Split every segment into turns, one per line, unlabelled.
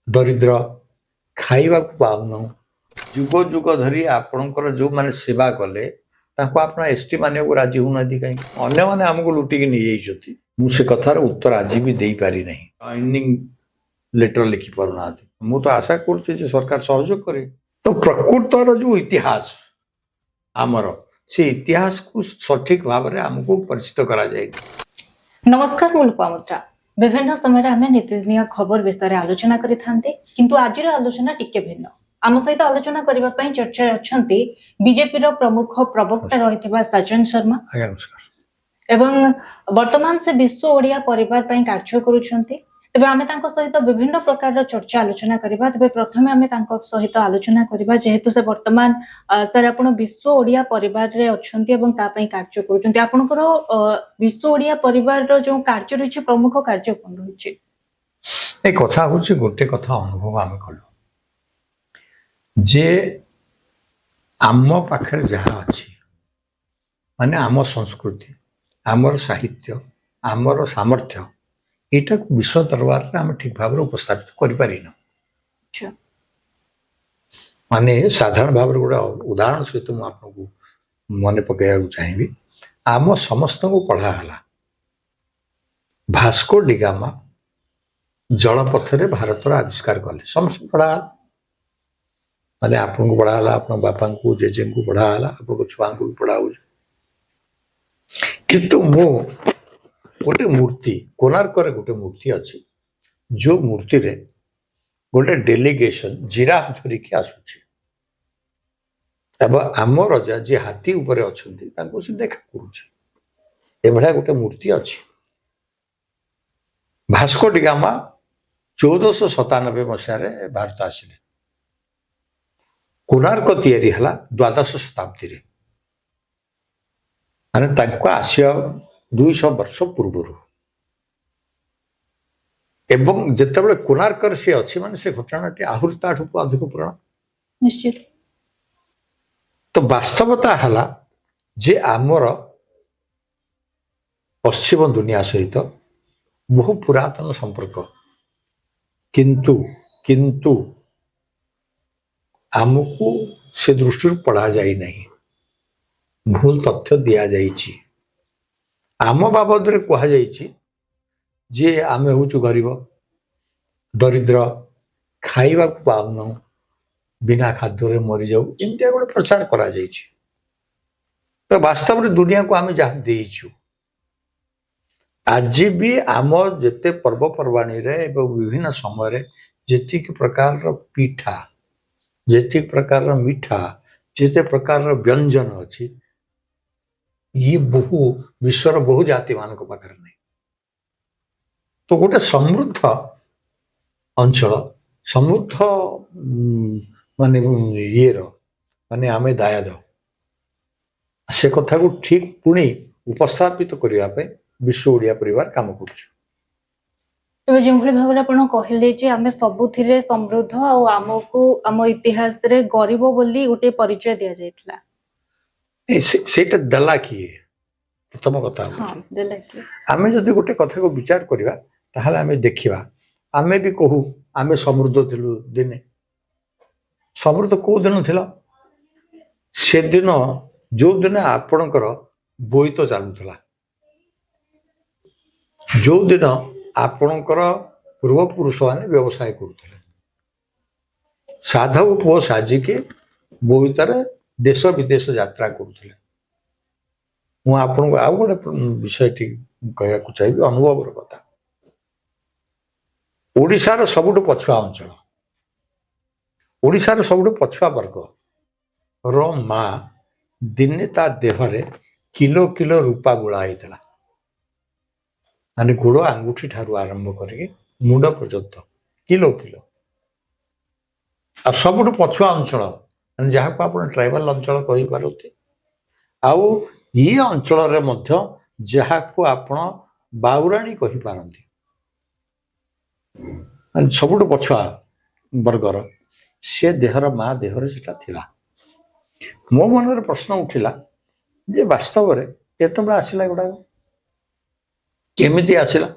दरिद्र खाइबा पाऊन जुग जुग धरी आपणकर जो मैंने सेवा कले आप एसटी मानने को राजी होना कहीं अन्य मैंने आमको लुटिकी नहीं जाती मुझे कथार उत्तर आज भी दे पारि नहीं जॉइनिंग लेटर लिखि पारना मु तो आशा कर सरकार सहयोग करे तो प्रकृतर जो इतिहास आमर से इतिहास को सठिक भाव में आमको परिचित करा जाए।
नमस्कार मु लोपामुद्रा विभिन्न समय आम नीतिदिनिया खबर विषय आलोचना किंतु आज आलोचना टिके भिन्न आम सहित आलोचना करने चर्चा अच्छा बीजेपी प्रमुख प्रवक्ता रही सज्जन शर्मा एवं वर्तमान से विश्व ओडिया परिवार कार्य करुछंती तेबे आमे तांको सहित विभिन्न प्रकार चर्चा आलोचना करबा तेबे प्रथमे आमे तांको सहित आलोचना करबा जेहेतु से वर्तमान सर आपण विश्व ओडिया परिवार रे अछंती एवं ता पई कार्य करूछंती आपनकर विश्व ओडिया परिवार रो जो कार्य रहिछि प्रमुख कार्य कोन रहिछि
ए कथा होछि गोटे कथा अनुभव आमे कलो जे आम पाखरे जहा अछि माने आम संस्कृति आमर साहित्य आमर सामर्थ्य एटा विश्व दरबार में आम ठीक भाव उपस्थापित कर माने साधारण भाव गोटे उदाहरण सहित मुझे आपको मन पकड़ा चाहिए आम समस्त को पढ़ाला भास्को डिगामा जलपथरे भारत आविष्कार कले समस्त पढ़ाला माने आपन को पढ़ाला आप बापा को जेजे को पढ़ाला आप छुआ को भी पढ़ाऊ किंतु मो गोटे मूर्ति कोणार्क गोटे मूर्ति अच्छी जो मूर्ति रे गोटे डेलीगेशन जिराफ धरिकी आसुची आम रजा जी हाथी ऊपर अच्छा से देखा करुचे गोटे मूर्ति अच्छी भास्को डिगामा 1497 मसीह भारत आसिले कोणार्क तैयारी हला द्वादश शताब्दी रे माने आसिया 200 वर्ष पूर्व एवं जिते कोणार्क सी अच्छी माने से घटनाटी आहरी ताठू अधिक पुराण
निश्चित
तो वास्तवता हला जे आमर पश्चिम दुनिया सहित बहु पुरातन संपर्क किंतु किंतु आमको से दृष्टि पढ़ा जाई नहीं भूल तथ्य दिया जाइछि आम बाबद कह जे आमे हूँ गरीब दरिद्र खाइबा पाऊन बिना खाद्य मरी जाऊ एमती गोटे प्रचार करा तो वास्तव में दुनिया को आमे जहाँ देइछु आज भी आम जेते पर्वपर्वाणी रे विभिन्न समय जेति प्रकार पिठा जेति प्रकार मिठा जेते प्रकार व्यंजन अच्छी ये बहु विश्वर बहु जाति मान पाखे नहीं तो गोटे समृद्ध अंचल समृद्ध माने ये माने आमे दायाद से कथा को ठीक पुणी उपस्थापित करने विश्व ओडिया परिवार काम कर
जो भाव कहले जे आमे सबुथिरे समृद्ध आमको आम इतिहास रे गरीब बोली गोटे परिचय दिया जायतला
सेटा दला किए प्रथम कथा आमे जदि गोटे कथा को विचार करवा ताहले आमे देखिबा आमे भी कहू आमे समृद्ध थिलु दिने समृद्ध को दिन थिला से दिन जो दिन आपणकर बोईत चालुला जो दिन आपणकर पूर्वपुरुष माने व्यवसाय करुले साधव पुओ साजिके बोईतर देश विदेश यात्रा करुले मुझे आपन को आउ गोटे विषय कहया चाहिए अनुभव कथा ओडिशार सबुठ पछुआ अंचल ओडिशार सबुठ पछुआ वर्ग रो माँ दिने ता देहरे किलो किलो रूपा गुड़ा होता माने गोड़ आंगुठी ठारू आरंभ करके मुंड पर्यंत किलो किलो आ सबुठ पछुआ अंचल जहाँ को आप ट्राइबल अंचल कहीपे आउ ये अंचल जहाँ को आपण बाउराणी कहीपारती सबुठ पछुआ वर्गर से देहर माँ देहर से मो मन प्रश्न उठिला जे वास्तव में केतबे आसला गुड़ाक केमिति आसला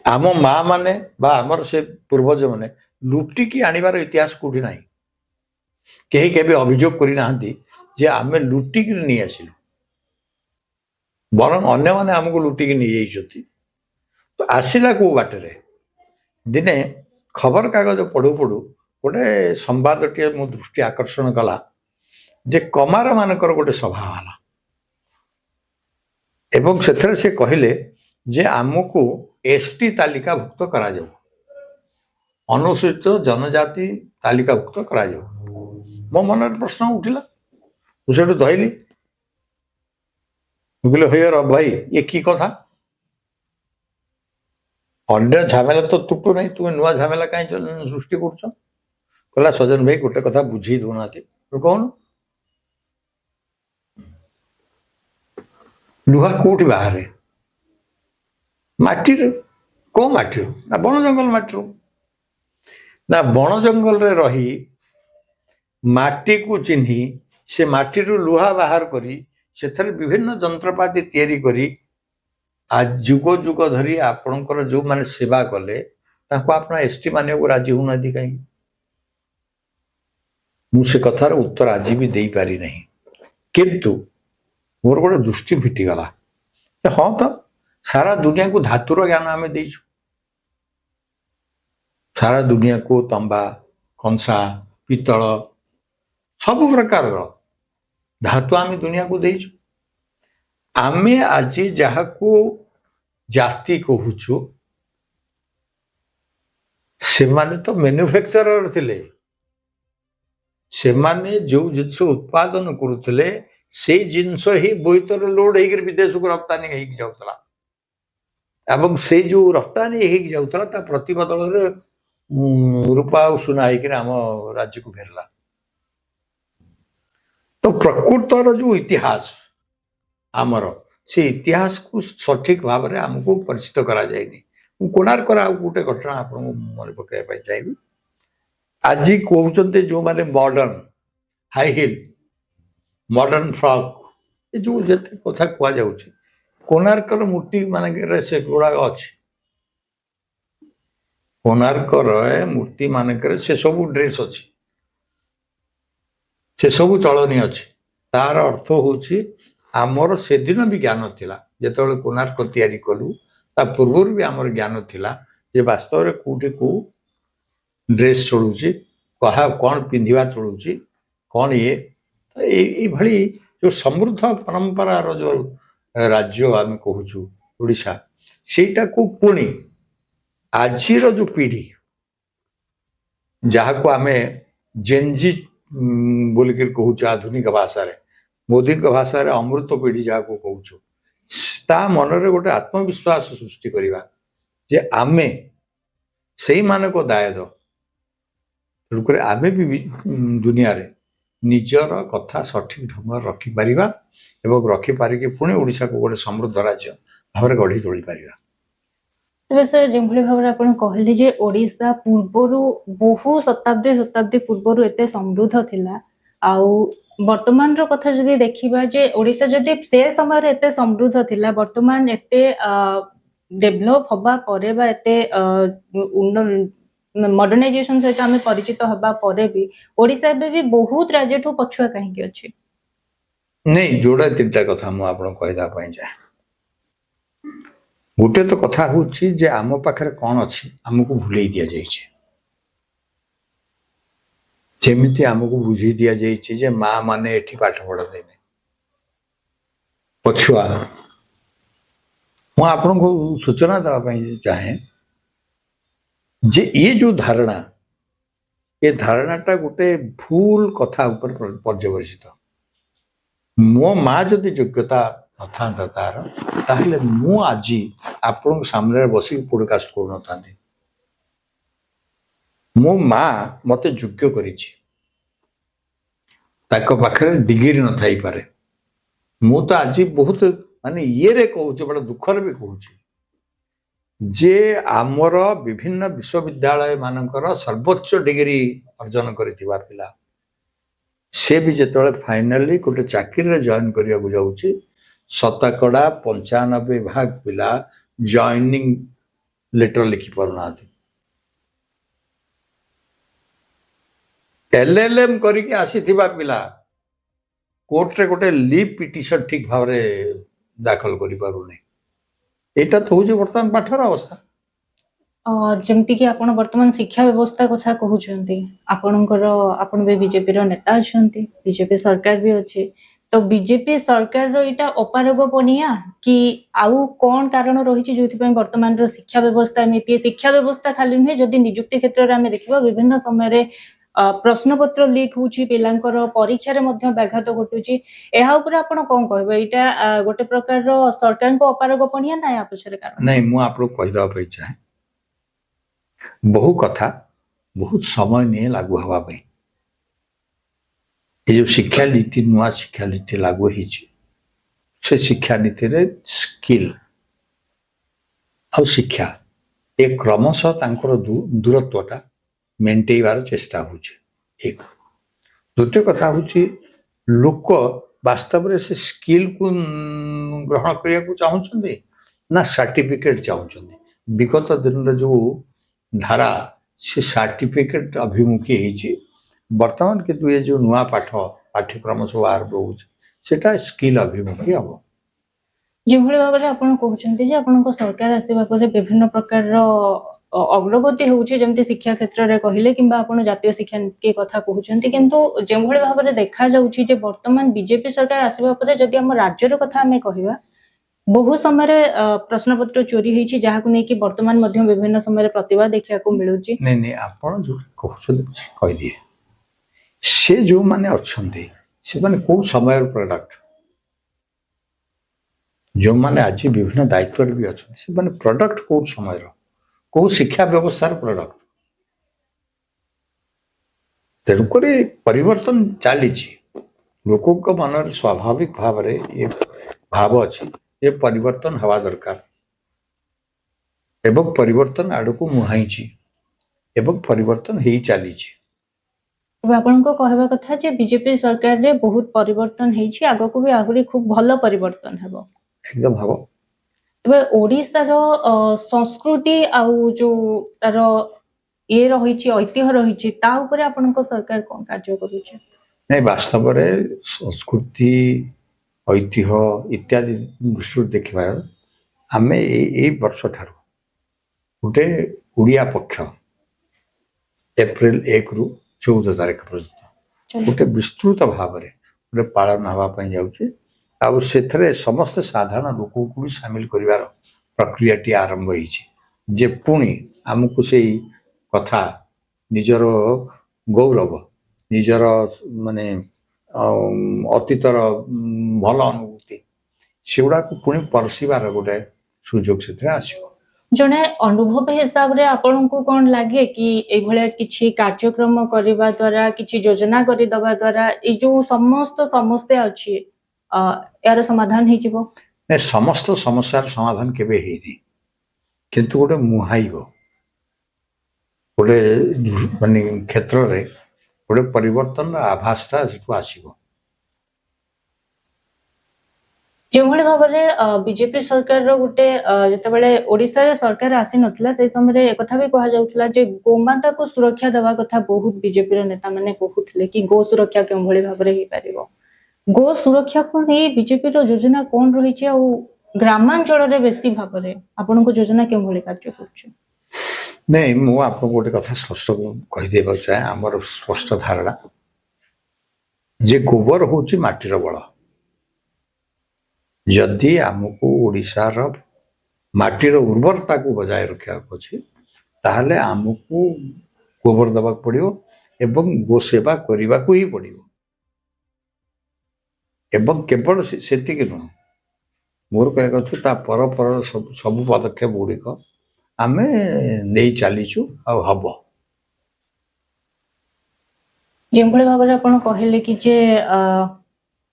आम माँ माने बा आमर से पूर्वज मैंने लुटिकी आनिबार इतिहास कोठी नाही केही केबे अभियोग करि नाहंती जे आमे लुटिकी नहीं आसिलु बरं अन्य माने हमको लुटिकी नहीं जाइछथि तो आसिला को बाटरे दिने खबर कागज पढ़ू पढ़ू गोटे संवादटीए मो दृष्टि आकर्षण कला जे कमार मानकर गोटे सभा होला एवं सेथरे से कहले जे आमको एसटी तालिकाभुक्त करा जाऊ अनुसूचित जनजाति तालिकाभुक्त करा जाऊ मो मन प्रश्न उठिला मुझे धैली मुझे हे र भाई ये की कथा अन्य झमेला तो तुटू नहीं तुम्हें नुआ झमेला कहीं सृष्टि कर सजन भाई गोटे कथा बुझी दौना कौन लुहा कोठी बाहर माटी को माटी ना बण जंगल माटी ना बण जंगल रे रही माटी को चिन्ही से माटी लुहा बाहर करी से विभिन्न जंत्रपाति तैयारी करी आज जुग जुग धरी आपणकर जो माने सेवा कले ताको आपना एसटी माने को राजी होना दी कहीं मुझे कथार उत्तर आज भी दे पारी नहीं किंतु मोर गोटे दृष्टि फिटिगला हाँ तो सारा दुनिया को धातुर ज्ञान आम देचु सारा दुनिया को तंबा कंसा पितल सब प्रकार धातु आम दुनिया को देचु आमे आज जहा को जाति कहूचु से माने तो मैन्युफैक्चरर थिले से माने जो जिनस उत्पादन करुले से जिनस ही बोईतर लोड होकर विदेश को रप्तानी हो जाऊला एवं से जो रप्तानी हो जाऊला ता प्रतिबदल रूपा और सुना होकर आम राज्य को फेरला तो प्रकृतर जो इतिहास आमर से इतिहास को सठिक भाव में आमको परिचित करा जाएनी कोणार्क गोटे घटना आप मन पकड़ा चाहिए आज कहते जो माने modern high heel modern frock ये जो जते कथा कह जाउछि कोणार्कर मूर्ति मानक से गुड़ा अच्छी कोणार्कर मूर्ति मानक से सब ड्रेस अच्छी से सब चलनी अच्छी तार अर्थ होछि आमर से दिन भी ज्ञान थिला जेतबेले कोणार्क तैयारी कलु ता पूर्व भी आमर ज्ञान थिला जे वास्तव रे कोठी को ड्रेस चलुछि कहा कौन पिंधिबा चलुछि कौन ये भली जो समृद्ध परंपरार जो राज्य आम कहूँ ओडिशा सेटा को पुणी आजिर जो पीढ़ी जहाँ को आम जेनजी बोलिक कहूँ आधुनिक भाषा मोदी भाषा रे अमृत पीढ़ी जहाँ को कहूँ ता मनरे गोटे आत्मविश्वास सृष्टि करवा जे आमे से मान को दायद तेणुक आम भी दुनिया रे निजर कथा सठिक ढंग रखिपर एवं रखिपारिक पुणी ओडिशा को गोटे समृद्ध राज्य भाव गढ़ी तोली पारिबा
तेज सर जो भाव आप कहले जे ओडिशा पूर्वर बहु शताब्दी शताब्दी पूर्वर एते समृद्ध थिला आउ वर्तमान रो कथा जदि देखिबा जे ओडिशा जदि से समय रे एते समृद्ध थिला वर्तमान एते डेभलप हबा परे बा एते मॉडर्नाइजेशन सहित आम परिचित हबा परे भी ओडिशा भी बहुत राज्य ठू पछुआ कहीं अच्छे
नहीं जोड़ा तीनटा कथा मु आपन कहदा पई जाय गोटे तो कथा होछि जे आम पाखरे कोन अछि हमको भूलै दिया जाय छै जेमिति हमको बुझी दिया जाय छै जे मां माने एठी पाठ पढ़ देबे पछुआ मु आपन को सूचना दवा पई चाहे जे ये जो धारणा ये धारणाटा गोटे भूल कथा ऊपर पर्यवेसित मो माँ जदि योग्यता न तार ताहले मु आज आपण सामने बस पॉडकास्ट कर न मो माँ मते योग्य करिछि ताको पाखरे डिग्री न थाई पारे मु तो आज बहुत माने ये रे कहूँ बड़ा दुखर भी कहूँ जे आमर विभिन्न विश्वविद्यालय मानकर सर्वोच्च डिग्री अर्जन करिथिबा पिला से भी जेतबेले फाइनली गोटे चाकरी जॉइन करने जाऊँगी 95% पिला जॉइनिंग ଲେଟର ଲେଖି ପାରୁନାହାନ୍ତି। LLM କରିକି ଆସିଥିବା ପିଲା କୋର୍ଟରେ ଗୋଟେ ଲିଭ୍ ପିଟିସନ ଠିକ ଭାବରେ ଦାଖଲ କରିପାରୁନି। ଏଇଟା ତ ହଉଛି ବର୍ତ୍ତମାନ ପାଠର ଅବସ୍ଥା।
ଯେମିତିକି ଆପଣ ବର୍ତ୍ତମାନ ଶିକ୍ଷା ବ୍ୟବସ୍ଥା କଥା କହୁଛନ୍ତି, ଆପଣ ବି ବିଜେପିର ନେତା ଅଛନ୍ତି, ବିଜେପି ସରକାର ବି ଅଛି, ତ ବିଜେପି ସରକାରର ଏଇଟା ଅପାରଗ ପଣିଆ କି ଆଉ କଣ କାରଣ ରହିଛି ଯୋଉଥିପାଇଁ ବର୍ତ୍ତମାନର ଶିକ୍ଷା ବ୍ୟବସ୍ଥା ଏମିତି? ଶିକ୍ଷା ବ୍ୟବସ୍ଥା ଖାଲି ନୁହେଁ, ଯଦି ନିଯୁକ୍ତି କ୍ଷେତ୍ରରେ ଆମେ ଦେଖିବା ବିଭିନ୍ନ ସମୟରେ ପ୍ରଶ୍ନପତ୍ର ଲିକ୍ ହଉଛି, ପିଲାଙ୍କର ପରୀକ୍ଷାରେ ମଧ୍ୟ ବ୍ୟାଘାତ ଘଟୁଛି, ଏହା ଉପରେ ଆପଣ କଣ କହିବେ? ଏଇଟା ଗୋଟେ ପ୍ରକାରର ସରକାରଙ୍କ ଅପାରଗ ପଣିଆ ନା ୟା ପଛରେ କାରଣ?
ନାଇଁ, ମୁଁ ଆପଣଙ୍କୁ କହିଦେବା ପାଇଁ ଚାହେଁ, ବହୁ କଥା ବହୁତ ସମୟ ନିଏ ଲାଗୁ ହେବା ପାଇଁ। ଏ ଯୋଉ ଶିକ୍ଷାନୀତି, ନୂଆ ଶିକ୍ଷାନୀତି ଲାଗୁ ହେଇଛି, ସେ ଶିକ୍ଷାନୀତିରେ ସ୍କିଲ୍ ଆଉ ଶିକ୍ଷା ଏ କ୍ରମଶଃ ତାଙ୍କର ଦୂରତ୍ୱଟା ମେଣ୍ଟେଇବାର ଚେଷ୍ଟା ହଉଛି। ଏକ। ଦ୍ୱିତୀୟ କଥା ହଉଛି, ଲୋକ ବାସ୍ତବରେ ସେ ସ୍କିଲ୍କୁ ଗ୍ରହଣ କରିବାକୁ ଚାହୁଁଛନ୍ତି ନା ସାର୍ଟିଫିକେଟ୍ ଚାହୁଁଛନ୍ତି? ବିଗତ ଦିନରେ ଯୋଉ ଧାରା, ସେ ସାର୍ଟିଫିକେଟ୍ ଅଭିମୁଖୀ ହେଇଛି। ବର୍ତ୍ତମାନ କିନ୍ତୁ ଏ ଯୋଉ ନୂଆ ପାଠ୍ୟକ୍ରମ ସବୁ ଆରମ୍ଭ ହଉଛି, ସେଟା ସ୍କିଲ୍ ଅଭିମୁଖୀ ହବ।
ଯେଭଳି ଭାବରେ ଆପଣ କହୁଛନ୍ତି ଯେ ଆପଣଙ୍କ ସରକାର ଆସିବା ପରେ ବିଭିନ୍ନ ପ୍ରକାରର ଅଗ୍ରଗତି ହେଉଛି, ଯେମିତି ଶିକ୍ଷା କ୍ଷେତ୍ରରେ କହିଲେ କିମ୍ବା ଆପଣ ଜାତୀୟ ଶିକ୍ଷାନୀତି କଥା କହୁଛନ୍ତି, କିନ୍ତୁ ଯେଭଳି ଭାବରେ ଦେଖାଯାଉଛି ଯେ ବର୍ତ୍ତମାନ ବିଜେପି ସରକାର ଆସିବା ପରେ ଯଦି ଆମ ରାଜ୍ୟର କଥା ଆମେ କହିବା, ବହୁ ସମୟରେ ପ୍ରଶ୍ନପତ୍ର ଚୋରି ହେଇଛି, ଯାହାକୁ ନେଇକି ବର୍ତ୍ତମାନ ମଧ୍ୟ ବିଭିନ୍ନ ସମୟରେ ପ୍ରତିବାଦ ଦେଖିବାକୁ ମିଳୁଛି।
ନାଇଁ, ଆପଣ ଯୋଉଟା କହୁଛନ୍ତି କହିଦିଏ, ସେ ଯୋଉମାନେ ଅଛନ୍ତି ସେମାନେ କୋଉ ସମୟର ପ୍ରଡକ୍ଟ? ଯୋଉମାନେ ଆଜି ବିଭିନ୍ନ ଦାୟିତ୍ୱରେ ବି ଅଛନ୍ତି, ସେମାନେ ପ୍ରଡକ୍ଟ କୋଉ ସମୟର, କୋଉ ଶିକ୍ଷା ବ୍ୟବସ୍ଥାର ପ୍ରଡକ୍ଟ? ତେଣୁକରି ପରିବର୍ତ୍ତନ ଚାଲିଛି। ଲୋକଙ୍କ ମନରେ ସ୍ୱାଭାବିକ ଭାବରେ ଏ ଭାବ ଅଛି ଯେ ପରିବର୍ତ୍ତନ ହେବା ଦରକାର, ଏବଂ ପରିବର୍ତ୍ତନ ଆଡ଼କୁ ମୁହାଁଇଛି ଏବଂ ପରିବର୍ତ୍ତନ ହେଇ ଚାଲିଛି।
ତେବେ ଆପଣଙ୍କ କହିବା କଥା ଯେ ବିଜେପି ସରକାରରେ ବହୁତ ପରିବର୍ତ୍ତନ ହେଇଛି, ଆଗକୁ ବି ଆହୁରି ଖୁବ ଭଲ ପରିବର୍ତ୍ତନ ହେବ।
ଏକଦମ ହବ।
ତେବେ ଓଡ଼ିଶାର ସଂସ୍କୃତି ଆଉ ଯୋଉ ତାର ଇଏ ରହିଛି, ଐତିହ୍ୟ ରହିଛି, ତା ଉପରେ ଆପଣଙ୍କ ସରକାର କଣ କାର୍ଯ୍ୟ କରୁଛି?
ନାଇଁ, ବାସ୍ତବରେ ସଂସ୍କୃତି, ଐତିହ୍ୟ ଇତ୍ୟାଦି ଦୃଷ୍ଟିରୁ ଦେଖିବା, ଆମେ ଏଇ ବର୍ଷ ଠାରୁ ଗୋଟେ ଓଡ଼ିଆ ପକ୍ଷ ଏପ୍ରିଲ 1ରୁ 14 ତାରିଖ ପର୍ଯ୍ୟନ୍ତ ଗୋଟେ ବିସ୍ତୃତ ଭାବରେ ଗୋଟେ ପାଳନ ହେବା ପାଇଁ ଯାଉଛି। ଆଉ ସେଥିରେ ସମସ୍ତେ ସାଧାରଣ ଲୋକଙ୍କୁ ବି ସାମିଲ କରିବାର ପ୍ରକ୍ରିୟାଟି ଆରମ୍ଭ ହେଇଛି, ଯେ ପୁଣି ଆମକୁ ସେଇ କଥା, ନିଜର ଗୌରବ, ନିଜର ମାନେ ଅତୀତର ଭଲ ଅନୁଭୂତି, ସେଗୁଡ଼ାକୁ ପୁଣି ପରଶିବାର ଗୋଟେ ସୁଯୋଗ ସେଥିରେ ଆସିବ।
ଜଣେ ଅନୁଭବ ହିସାବରେ ଆପଣଙ୍କୁ କଣ ଲାଗେ କି ଏଇଭଳିଆ କିଛି କାର୍ଯ୍ୟକ୍ରମ କରିବା ଦ୍ୱାରା, କିଛି ଯୋଜନା କରିଦବା ଦ୍ୱାରା ଏଇ ଯୋଉ ସମସ୍ତ ସମସ୍ୟା ଅଛି ଏହାର ସମାଧାନ ହେଇଯିବ?
ସମସ୍ତ ସମସ୍ୟାର ସମାଧାନ କେବେ ହେଇନି, କିନ୍ତୁ ଗୋଟେ ମୁହାଇବ, ଗୋଟେ ମାନେ କ୍ଷେତ୍ରରେ ଗୋଟେ ପରିବର୍ତ୍ତନର ଆଭାସଟା ସେଠୁ ଆସିବ।
যেভাবে ভাবে বিজেপি সরকারର ଗୋଟେ ଯେତେବେଳେ ଓଡ଼ିଶାରେ ସରକାର ଆସିନଥିଲା, ସେଇ ସମୟରେ ଏକଥା ବି କୁହାଯାଉଥିଲା ଯେ ଗୋମାତାକୁ ସୁରକ୍ଷା ଦେବା କଥା ବହୁତ ବିଜେପିର ନେତାମାନେ କହୁଥିଲେ କି ଗୋ ସୁରକ୍ଷା କେଉଁଭଳି ଭାବରେ ହେଇପାରିବ। ଗୋ ସୁରକ୍ଷାକୁ ନେଇ ବିଜେପିର ଯୋଜନା କଣ ରହିଛି, ଆଉ ଗ୍ରାମାଞ୍ଚଳରେ ବେଶୀ ଭାବରେ ଆପଣଙ୍କ ଯୋଜନା କେଉଁଭଳି କାର୍ଯ୍ୟ କରୁଛି?
ନାଇଁ, ମୁଁ ଆପଣଙ୍କୁ ଗୋଟେ କଥା ସ୍ପଷ୍ଟ କହିଦେବାକୁ ଚାହେଁ। ଆମର ସ୍ପଷ୍ଟ ଧାରଣା ଯେ ଗୋବର ହେଉଛି ମାଟିର ବଳ। ଯଦି ଆମକୁ ଓଡ଼ିଶାର ମାଟିର ଉର୍ବରତାକୁ ବଜାୟ ରଖିବାକୁ ଅଛି, ତାହେଲେ ଆମକୁ ଗୋବର ଦେବାକୁ ପଡ଼ିବ ଏବଂ ଗୋ ସେବା କରିବାକୁ ହିଁ ପଡ଼ିବ। ଏବଂ କେବଳ ସେତିକି ନୁହଁ, ମୋର କହିବା କଥା ତା ପରର ସବୁ ପଦକ୍ଷେପ ଗୁଡ଼ିକ ଆମେ ନେଇ ଚାଲିଛୁ ଆଉ ହବ।
ଯେଭଳି ଭାବରେ ଆପଣ କହିଲେ କି ଯେ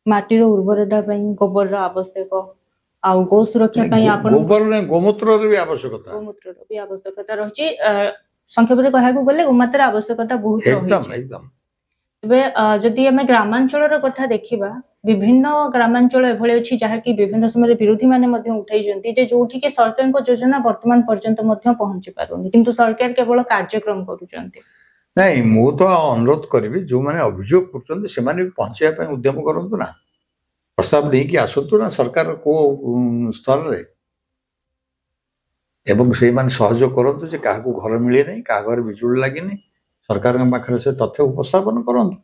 ମାଟିର ଉର୍ବରତା ପାଇଁ ଗୋବରର ଆବଶ୍ୟକ, ଆଉ ଗୋ ସୁରକ୍ଷା ପାଇଁ ଆପଣ
ଗୋମୂତ୍ରର ବି ଆବଶ୍ୟକତା
ରହିଛି। ସଂକ୍ଷେପରେ କହିବାକୁ ଗଲେ ଗୋମାତାର ଆବଶ୍ୟକତା ବହୁତ ରହିଛି।
ଏକଦମ।
ତେବେ ଯଦି ଆମେ ଗ୍ରାମାଞ୍ଚଳର କଥା ଦେଖିବା, ବିଭିନ୍ନ ଗ୍ରାମାଞ୍ଚଳ ଏଭଳି ଅଛି ଯାହାକି ବିଭିନ୍ନ ସମୟରେ ବିରୋଧୀ ମାନେ ମଧ୍ୟ ଉଠାଇଛନ୍ତି ଯେ ଯୋଉଠିକି ସରକାରଙ୍କ ଯୋଜନା ବର୍ତ୍ତମାନ ପର୍ଯ୍ୟନ୍ତ ମଧ୍ୟ ପହଞ୍ଚି ପାରୁନି, କିନ୍ତୁ ସରକାର କେବଳ କାର୍ଯ୍ୟକ୍ରମ କରୁଛନ୍ତି।
ନାଇଁ, ମୁଁ ତ ଅନୁରୋଧ କରିବି ଯୋଉମାନେ ଅଭିଯୋଗ କରୁଛନ୍ତି ସେମାନେ ବି ପହଞ୍ଚିବା ପାଇଁ ଉଦ୍ୟମ କରନ୍ତୁ ନା, ପ୍ରସ୍ତାବ ଦେଇକି ଆସନ୍ତୁ ନା ସରକାର କୋଉ ସ୍ତରରେ, ଏବଂ ସେଇମାନେ ସହଯୋଗ କରନ୍ତୁ ଯେ କାହାକୁ ଘର ମିଳେ ନାହିଁ, କାହା ଘରେ ବିଜୁଳି ଲାଗିନି, ସରକାରଙ୍କ ପାଖରେ ସେ ତଥ୍ୟ ଉପସ୍ଥାପନ କରନ୍ତୁ।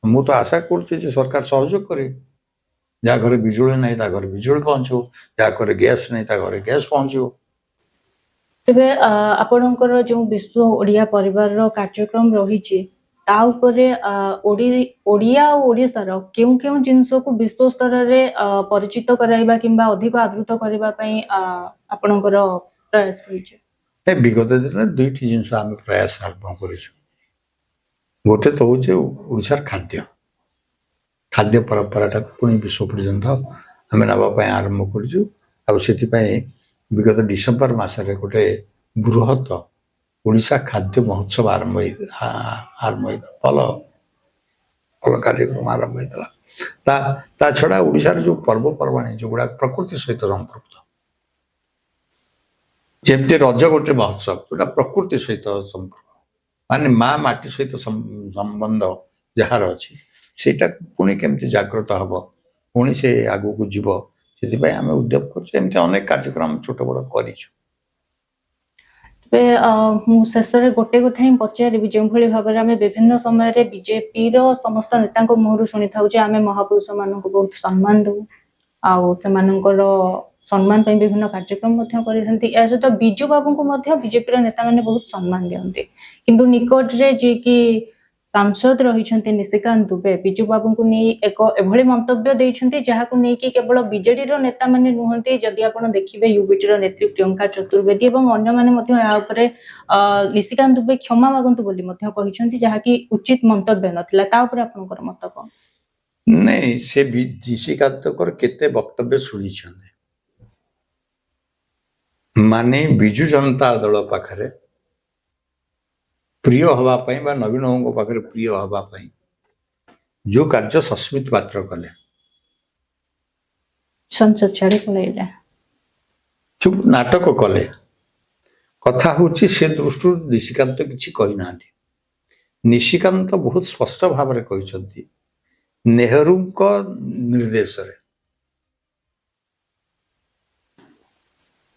ମୁଁ ତ ଆଶା କରୁଛି ଯେ ସରକାର ସହଯୋଗ କରିବେ। ଯାହା ଘରେ ବିଜୁଳି ନାହିଁ ତା ଘରେ ବିଜୁଳି ପହଞ୍ଚିବ, ଯାହା ଘରେ ଗ୍ୟାସ୍ ନାହିଁ ତା ଘରେ ଗ୍ୟାସ୍ ପହଞ୍ଚିବ।
ତେବେ ଆପଣଙ୍କର ଯୋଉ ବିଶ୍ୱ ଓଡିଆ ପରିବାରର କାର୍ଯ୍ୟକ୍ରମ ରହିଛି ତା ଉପରେ ଓଡିଆ ଆଉ ଓଡିଶାର କେଉଁ କେଉଁ ଜିନିଷକୁ ବିଶ୍ୱ ସ୍ତରରେ ପରିଚିତ କରାଇବା କିମ୍ବା ଅଧିକ ଆଦୃତ କରିବା ପାଇଁ ଆପଣଙ୍କର ପ୍ରୟାସ ରହିଛି?
ବିଗତ ଦିନରେ ଦୁଇଟି ଜିନିଷ ଆମେ ପ୍ରୟାସ ଆରମ୍ଭ କରିଛୁ। ଗୋଟେ ତ ହଉଛି ଓଡ଼ିଶାର ଖାଦ୍ୟ ପରମ୍ପରାଟାକୁ ପୁଣି ବିଶ୍ୱ ପର୍ଯ୍ୟନ୍ତ ଆମେ ନେବା ପାଇଁ ଆରମ୍ଭ କରିଛୁ। ଆଉ ସେଥିପାଇଁ ବିଗତ ଡିସେମ୍ବର ମାସରେ ଗୋଟେ ବୃହତ ଓଡ଼ିଶା ଖାଦ୍ୟ ମହୋତ୍ସବ ଆରମ୍ଭ ହେଇଥିଲା। ଭଲ କାର୍ଯ୍ୟକ୍ରମ ଆରମ୍ଭ ହେଇଥିଲା। ତା ଛଡ଼ା ଓଡ଼ିଶାର ଯୋଉ ପର୍ବପର୍ବାଣି ଯୋଉଗୁଡ଼ାକ ପ୍ରକୃତି ସହିତ ସମ୍ପୃକ୍ତ, ଯେମିତି ରଜ ଗୋଟେ ମହୋତ୍ସବ ଯୋଉଟା ପ୍ରକୃତି ସହିତ ସମ୍ପୃକ୍ତ, ମାନେ ମା ମାଟି ସହିତ ସମ୍ବନ୍ଧ ଯାହାର ଅଛି ସେଇଟାକୁ ପୁଣି କେମିତି ଜାଗ୍ରତ ହବ, ପୁଣି ସେ ଆଗକୁ ଯିବ, ସେଥିପାଇଁ ଆମେ ଉଦ୍ୟମ କରୁଛୁ। ଏମିତି ଅନେକ କାର୍ଯ୍ୟକ୍ରମ ଛୋଟ ବଡ଼ କରିଛୁ।
ତେବେ ମୁଁ ଶେଷରେ ଗୋଟେ କଥା ହିଁ ପଚାରିବି, ଯେଉଁଭଳି ଭାବରେ ଆମେ ବିଭିନ୍ନ ସମୟରେ ବିଜେପିର ସମସ୍ତ ନେତାଙ୍କ ମୁହଁରୁ ଶୁଣିଥାଉ ଯେ ଆମେ ମହାପୁରୁଷ ମାନଙ୍କୁ ବହୁତ ସମ୍ମାନ ଦଉ ଆଉ ସେମାନଙ୍କର ସମ୍ମାନ ପାଇଁ ବିଭିନ୍ନ କାର୍ଯ୍ୟକ୍ରମ ମଧ୍ୟ କରିଥାନ୍ତି। ଏହା ସହିତ ବିଜୁ ବାବୁଙ୍କୁ ମଧ୍ୟ ବିଜେପିର ନେତାମାନେ ବହୁତ ସମ୍ମାନ ଦିଅନ୍ତି, କିନ୍ତୁ ନିକଟରେ ଯିଏକି ସାଂସଦ ରହିଛନ୍ତି ନିଶିକାନ୍ତ ଦୁବେ ବିଜୁ ବାବୁଙ୍କୁ ନେଇ ଏକ ଏଭଳି ମନ୍ତବ୍ୟ ଦେଇଛନ୍ତି ଯାହାକୁ ନେଇକି କେବଳ ବିଜେଡିର ନେତାମାନେ ନୁହନ୍ତି, ଯଦି ଆପଣ ଦେଖିବେ ୟୁବିଟିର ନେତ୍ରୀ ପ୍ରିୟଙ୍କା ଚତୁର୍ବେଦୀ ଏବଂ ଅନ୍ୟମାନେ ମଧ୍ୟ ଏହା ଉପରେ ନିଶିକାନ୍ତ ଦୁବେ କ୍ଷମା ମାଗନ୍ତୁ ବୋଲି ମଧ୍ୟ କହିଛନ୍ତି, ଯାହାକି ଉଚିତ ମନ୍ତବ୍ୟ ନଥିଲା। ତା ଉପରେ ଆପଣଙ୍କର ମତ କଣ?
ନାଇଁ, ସେ ନିଶିକାନ୍ତଙ୍କର କେତେ ବକ୍ତବ୍ୟ ଶୁଣିଛନ୍ତି, ମାନେ ବିଜୁ ଜନତା ଦଳ ପାଖରେ ପ୍ରିୟ ହବା ପାଇଁ ବା ନବୀନ ବାବୁଙ୍କ ପାଖରେ ପ୍ରିୟ ହବା ପାଇଁ ଯୋଉ କାର୍ଯ୍ୟ ସସ୍ମିତ ପାତ୍ର କଲେ,
ସଂସଦ ଛାଡି ପଳେଇଲେ,
ଯୋଉ ନାଟକ କଲେ, କଥା ହଉଛି ସେ ଦୃଷ୍ଟିରୁ ନିଶିକାନ୍ତ କିଛି କହିନାହାନ୍ତି। ନିଶିକାନ୍ତ ବହୁତ ସ୍ପଷ୍ଟ ଭାବରେ କହିଛନ୍ତି ନେହେରୁଙ୍କ ନିର୍ଦ୍ଦେଶରେ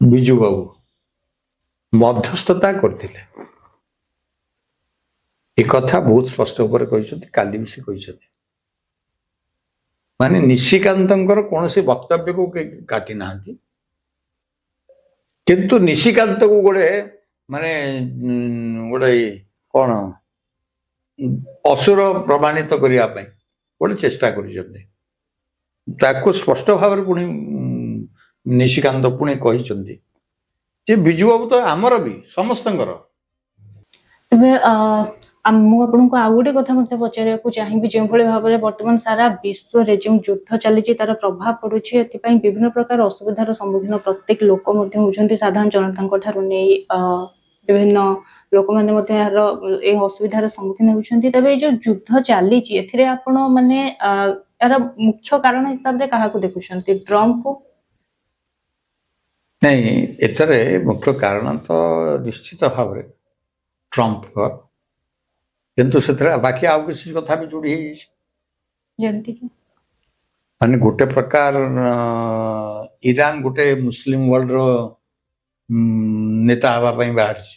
ବିଜୁ ବାବୁ ମଧ୍ୟସ୍ଥତା କରିଥିଲେ। ଏ କଥା ବହୁତ ସ୍ପଷ୍ଟ ଭାବରେ କହିଛନ୍ତି, କାଲି ବି ସେ କହିଛନ୍ତି। ମାନେ ନିଶିକାନ୍ତଙ୍କର କୌଣସି ବକ୍ତବ୍ୟକୁ କାଟି ନାହାନ୍ତି, କିନ୍ତୁ ନିଶିକାନ୍ତକୁ ଗୋଟେ କଣ ଅସୁର ପ୍ରମାଣିତ କରିବା ପାଇଁ ଗୋଟେ ଚେଷ୍ଟା କରିଛନ୍ତି। ତାକୁ ସ୍ପଷ୍ଟ ଭାବରେ ପୁଣି ନିଶିକାନ୍ତ ପୁଣି କହିଛନ୍ତି ଯେ ବିଜୁ ବାବୁ ତ ଆମର ବି ସମସ୍ତଙ୍କର।
ତେବେ ମୁଁ ଆପଣଙ୍କୁ ଆଉ ଗୋଟେ କଥା ମଧ୍ୟ ପଚାରିବାକୁ ଚାହିଁବି, ଯେଉଁଭଳି ଭାବରେ ବର୍ତ୍ତମାନ ସାରା ବିଶ୍ୱରେ ଯେଉଁ ଯୁଦ୍ଧ ଚାଲିଛି ତାର ପ୍ରଭାବ ପଡୁଛି, ଏଥିପାଇଁ ବିଭିନ୍ନ ପ୍ରକାର ଅସୁବିଧାର ସମ୍ମୁଖୀନ ପ୍ରତ୍ୟେକ ଲୋକ ମଧ୍ୟ ହଉଛନ୍ତି, ସାଧାରଣ ଜନତାଙ୍କ ଠାରୁ ନେଇ ବିଭିନ୍ନ ଲୋକମାନେ ମଧ୍ୟ ଏହି ଅସୁବିଧାର ସମ୍ମୁଖୀନ ହେଉଛନ୍ତି। ତେବେ ଏଇ ଯୋଉ ଯୁଦ୍ଧ ଚାଲିଛି ଏଥିରେ ଆପଣ ମାନେ ଏହାର ମୁଖ୍ୟ କାରଣ ହିସାବରେ କାହାକୁ ଦେଖୁଛନ୍ତି, ଟ୍ରମ୍ପକୁ?
ନାଇଁ, ଏଥିରେ ମୁଖ୍ୟ କାରଣ ତ ନିଶ୍ଚିତ ଭାବରେ ଟ୍ରମ୍ପଙ୍କ, କିନ୍ତୁ ସେଥିରେ ବାକି ଆଉ କିଛି କଥା ବି ଯୋଡ଼ି ହେଇଯାଇଛି।
ଯେମିତିକି
ମାନେ ଗୋଟେ ପ୍ରକାର ଇରାନ ଗୋଟେ ମୁସଲିମ ୱାର୍ଲଡର ନେତା ହେବା ପାଇଁ ବାହାରିଛି,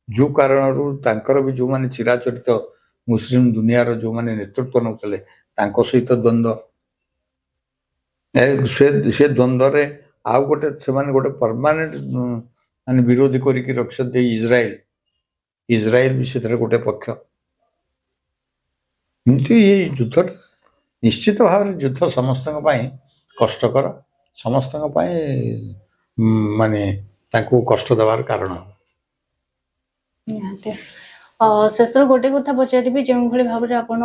ଯୋଉ କାରଣରୁ ତାଙ୍କର ବି ଯୋଉମାନେ ଚିରାଚରିତ ମୁସଲିମ ଦୁନିଆର ଯୋଉମାନେ ନେତୃତ୍ୱ ନେଉଥିଲେ ତାଙ୍କ ସହିତ ଦ୍ୱନ୍ଦ୍ୱ, ସେ ଦ୍ୱନ୍ଦ୍ୱରେ ଆଉ ଗୋଟେ ସେମାନେ ଗୋଟେ ପରମାନେଣ୍ଟ ମାନେ ବିରୋଧୀ କରିକି ରଖିଛନ୍ତି ଇସ୍ରାଏଲ ବି ସେଥିରେ ଗୋଟେ ପକ୍ଷ। ଏମିତି ଏଇ ଯୁଦ୍ଧଟା ନିଶ୍ଚିତ ଭାବରେ ଯୁଦ୍ଧ ସମସ୍ତଙ୍କ ପାଇଁ କଷ୍ଟକର, ସମସ୍ତଙ୍କ ପାଇଁ ମାନେ ତାଙ୍କୁ କଷ୍ଟ ଦେବାର କାରଣ।
ଶେଷରେ ଗୋଟେ କଥା ପଚାରିବି, ଯେଉଁଭଳି ଭାବରେ ଆପଣ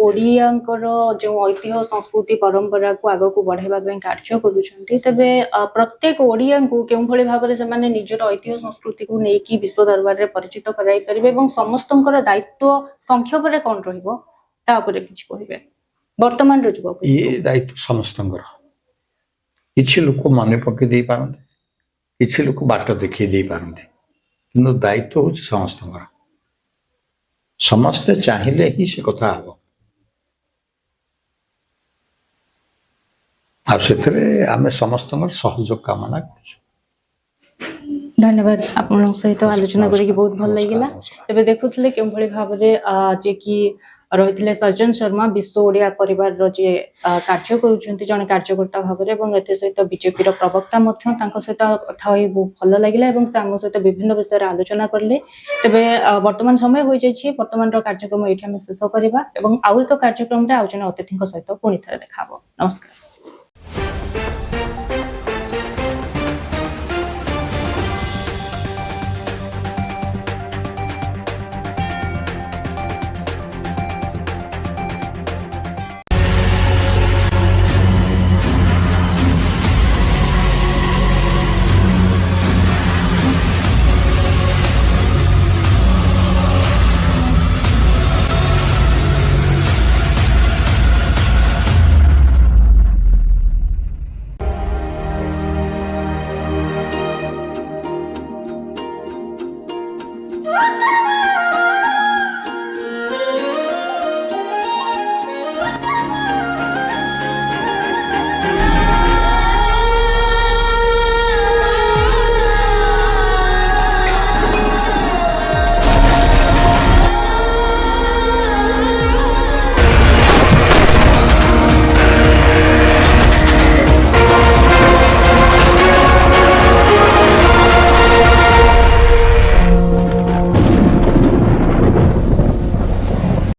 ଓଡିଆଙ୍କର ଯେଉଁ ଐତିହ୍ୟ ସଂସ୍କୃତି ପରମ୍ପରାକୁ ଆଗକୁ ବଢାଇବା ପାଇଁ କାର୍ଯ୍ୟ କରୁଛନ୍ତି, ତେବେ ପ୍ରତ୍ୟେକ ଓଡିଆଙ୍କୁ କେଉଁଭଳି ଭାବରେ ସେମାନେ ନିଜର ଐତିହ୍ୟ ସଂସ୍କୃତିକୁ ନେଇକି ବିଶ୍ୱ ଦରବାରରେ ପରିଚିତ କରାଇ ପାରିବେ ଏବଂ ସମସ୍ତଙ୍କର ଦାୟିତ୍ୱ ସଂକ୍ଷେପରେ କଣ ରହିବ ତା ଉପରେ କିଛି କହିବେ? ବର୍ତ୍ତମାନର ଯୁବପିଢି
ଇଏ ଦାୟିତ୍ୱ ସମସ୍ତଙ୍କର। କିଛି ଲୋକ ମନେ ପକେଇ ଦେଇ ପାରନ୍ତି, କିଛି ଲୋକ ବାଟ ଦେଖେଇ ଦେଇ ପାରନ୍ତି, କିନ୍ତୁ ଦାୟିତ୍ୱ ହଉଛି ସମସ୍ତଙ୍କର। ସମସ୍ତେ ଚାହିଁଲେ ହିଁ ସେ କଥା ହବ। ଆଉ ସେଥିରେ ଆମେ ସମସ୍ତଙ୍କର ସହଯୋଗ କାମନା କରୁଛୁ।
ଧନ୍ୟବାଦ, ଆପଣଙ୍କ ସହିତ ଆଲୋଚନା କରିକି ବହୁତ ଭଲ ଲାଗିଲା।
ନମସ୍କାର।
ତେବେ ଦେଖୁଥିଲେ କେଉଁଭଳି ଭାବରେ ଯେ କି ରହିଥିଲେ ସଜ୍ଜନ ଶର୍ମା ବିଶ୍ୱ ଓଡିଆ ପରିବାରର ଯିଏ କାର୍ଯ୍ୟ କରୁଛନ୍ତି ଜଣେ କାର୍ଯ୍ୟକର୍ତ୍ତା ଭାବରେ, ଏବଂ ଏଥିସହିତ ବିଜେପିର ପ୍ରବକ୍ତା ମଧ୍ୟ, ତାଙ୍କ ସହିତ କଥା ହୋଇ ବହୁତ ଭଲ ଲାଗିଲା ଏବଂ ସେ ଆମ ସହିତ ବିଭିନ୍ନ ବିଷୟରେ ଆଲୋଚନା କଲେ। ତେବେ ବର୍ତ୍ତମାନ ସମୟ ହୋଇଯାଇଛି, ବର୍ତ୍ତମାନର କାର୍ଯ୍ୟକ୍ରମ ଏଇଠି ଆମେ ଶେଷ କରିବା ଏବଂ ଆଉ ଏକ କାର୍ଯ୍ୟକ୍ରମରେ ଆଉ ଜଣେ ଅତିଥିଙ୍କ ସହିତ ପୁଣି ଥରେ ଦେଖା ହବ। ନମସ୍କାର।